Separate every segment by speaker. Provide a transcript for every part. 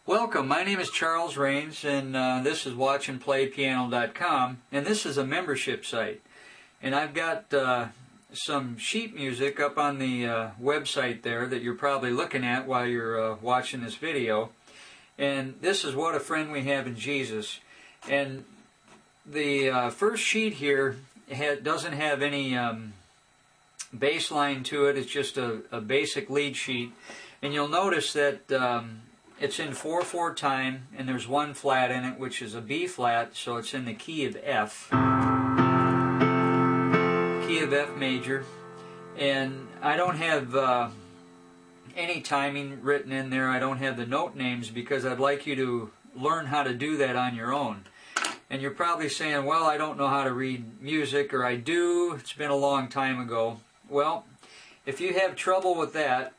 Speaker 1: Welcome, my name is Charles Rains, and this is watchandplaypiano.com, and this is a membership site. And I've got some sheet music up on the website there that you're probably looking at while you're watching this video. And this is What a Friend We Have in Jesus. And the first sheet here doesn't have any bass line to it. It's just a basic lead sheet. And you'll notice that it's in 4/4 time, and there's one flat in it, which is a B flat, so it's in the key of F. Key of F major. And I don't have any timing written in there. I don't have the note names because I'd like you to learn how to do that on your own. And you're probably saying, well, I don't know how to read music, or I do, it's been a long time ago. Well, if you have trouble with that,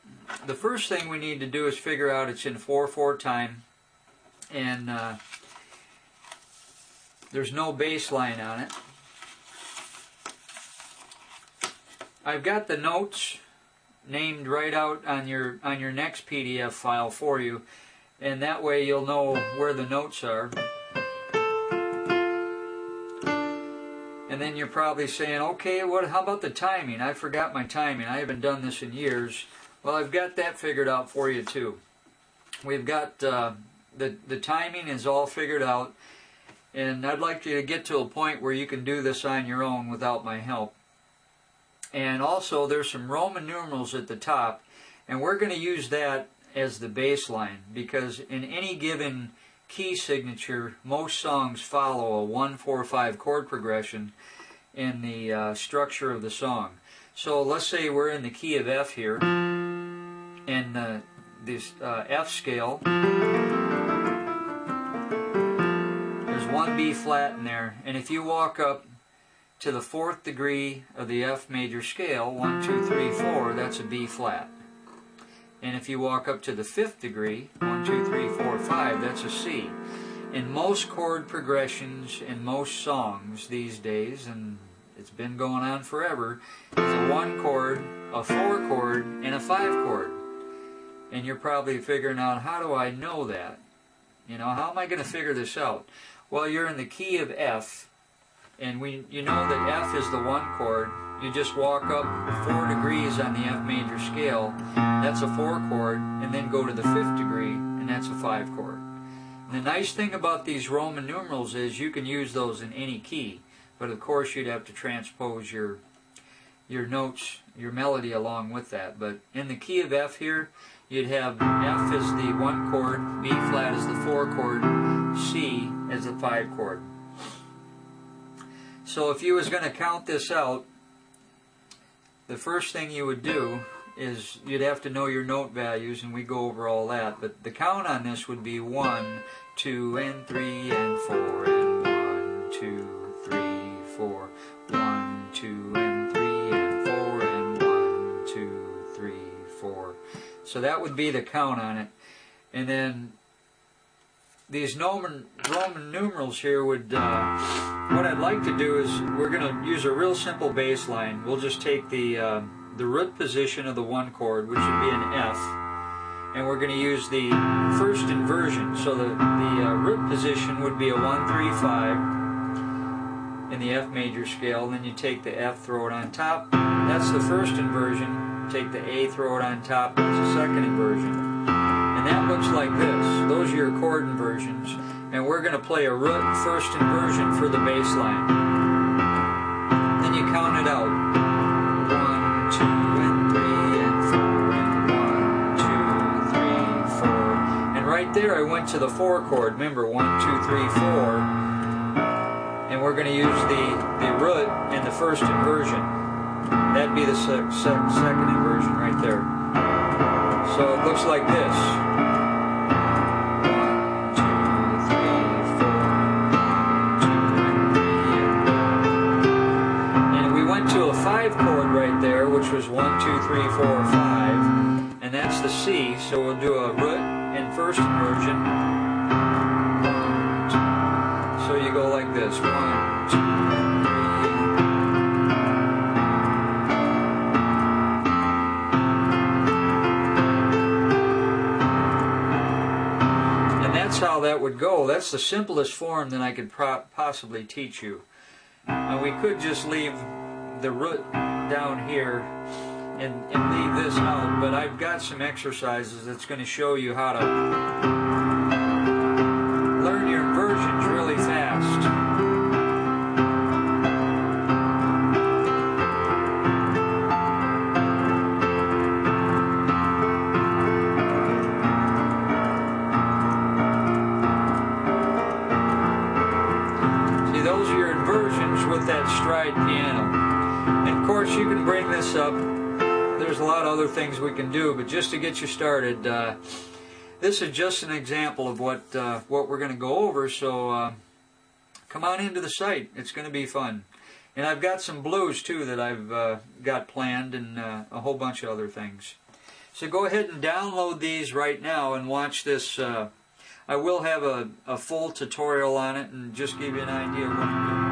Speaker 1: the first thing we need to do is figure out it's in 4/4 time, and there's no bass line on it. I've got the notes named right out on your next PDF file for you, and that way you'll know where the notes are. And then you're probably saying, okay, how about the timing? I forgot my timing. I haven't done this in years. Well, I've got that figured out for you too. We've got the timing is all figured out, and I'd like you to get to a point where you can do this on your own without my help. And also there's some Roman numerals at the top, and we're going to use that as the bass line, because in any given key signature, most songs follow a 1-4-5 chord progression in the structure of the song. So let's say we're in the key of F here, and this F scale, there's one B flat in there, and if you walk up to the 4th degree of the F major scale, 1, 2, 3, 4, that's a B flat. And if you walk up to the 5th degree, 1, 2, 3, 4, 5, that's a C. In most chord progressions in most songs these days, and it's been going on forever, it's a 1 chord, a 4 chord, and a 5 chord. And you're probably figuring out, how do I know that? You know, how am I going to figure this out? Well, you're in the key of F, and you know that F is the 1 chord. You just walk up 4 degrees on the F major scale, that's a 4 chord, and then go to the 5th degree, and that's a 5 chord. And the nice thing about these Roman numerals is you can use those in any key, but of course you'd have to transpose your notes, your melody along with that. But in the key of F here, you'd have F as the 1 chord, B flat as the 4 chord, C as the 5 chord. So if you was going to count this out, the first thing you would do is you'd have to know your note values, and we go over all that. But the count on this would be 1, 2, and 3, and 4, and 1, 2, 3, 4, 1, 2, and 3, and 4, and 1, 2, 3, 4. So that would be the count on it. And then these Roman numerals here would, what I'd like to do is we're going to use a real simple bass line. We'll just take the root position of the 1 chord, which would be an F, and we're going to use the first inversion. So the root position would be a 1-3-5 in the F major scale, and then you take the F, throw it on top. That's the first inversion. Take the A, throw it on top. That's the second inversion. And that looks like this. Those are your chord inversions. And we're going to play a root first inversion for the bass line. Then you count it out. 1, 2, and 3, and 4, and 1, 2, 3, 4. And right there I went to the 4 chord. Remember, 1, 2, 3, 4. And we're going to use the root in the first inversion. That'd be the second inversion right there. So it looks like this. 1, 2, 3, 4, 1, 2, and 3, and we went to a 5 chord right there, which was 1, 2, 3, 4, 5, and that's the C. So we'll do a root in first inversion. 1, 2. So you go like this. 1, 2, 3. that would go. That's the simplest form that I could possibly teach you. We could just leave the root down here and leave this out, but I've got some exercises that's going to show you how to learn your inversions really fast. See, those are your inversions with that stride piano. And of course you can bring this up. There's a lot of other things we can do, but just to get you started, this is just an example of what we're going to go over, so come on into the site. It's going to be fun. And I've got some blues too that I've got planned, and a whole bunch of other things. So go ahead and download these right now and watch this. I will have a full tutorial on it and just give you an idea of what I'm doing.